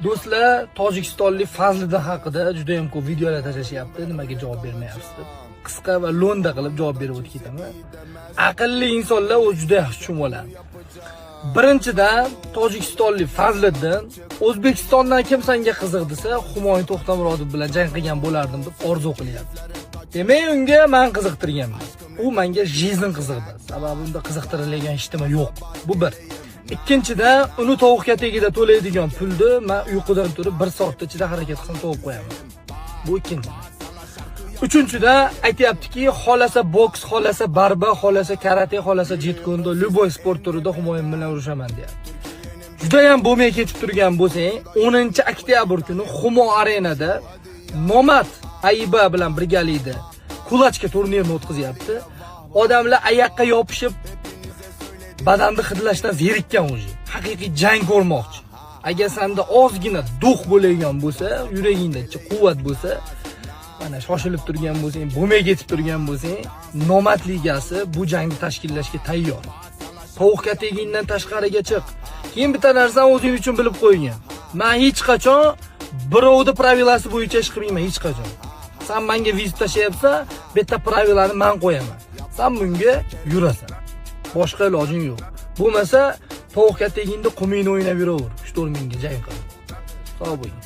Do'stlar, tojikistonlik Fazliddin haqida juda ham ko'p videolar tashlashyapti, nimaga javob bermayapsiz deb. Qisqa va lo'nda qilib javob berib o'tib ketaman. Aqlli insonlar o'zi juda yaxshi tushunib oladi. Birinchidan, tojikistonlik Fazliddin O'zbekistondan kim senga qiziq desa, Humoyun To'xtamurodov bilan jang qilgan bo'lardim deb orzu qilyapti. Demak, unga men qiziqtirganman. U menga jizn qiziqdi. Sababi unda qiziqtiriladigan hech nima yo'q. Bu bir. Ikkinchidan, uni tovuq kategida to'laydigan pulni men uyqudan turib 1 soat ichida harakat qilsam to'g'ib qo'yaman. Bu ikkinchi. Uchinchidan, aytayaptiki, xolasa boks, xolasa barba, xolasa karate, xolasa jetkondo, любой sport turida Humoyun bilan urushaman deyapti. Juda ham bo'lmay ketib turgan bo'lsang, 10-oktyabr kuni Humo arenada Nomad Ayba bilan birgalikda kulachka turnirini o'tkazyapti. Odamlar oyoqqa yopishib badanni hidlashdan zerikkan o'zi. Haqiqiy jang ko'rmoqchi. Agar senda ozgina duh bo'ladigan bo'lsa, yuragingda quvvat bo'lsa, mana shoshilib turgan bo'lsang, bo'lmay ketib turgan bo'lsang, Nomad ligasi bu jangni tashkillashga tayyor. Tovuq kategoriyadan tashqariga chiq. Keyin bitta narsani o'zing uchun bilib qo'ygan. Men hech qachon birovning pravilasi bo'yicha ish qilmayman, hech qachon. Sen menga vizit tashlayapsan, bitta pravilani men qo'yaman. Sen bunga yurasan. Boshqa ilojing yo'q. Bo'lmasa, tovuq kategoriyada qumingni o'ynab yuraver. 3-4 mingga jang qil. Sog' bo'ling.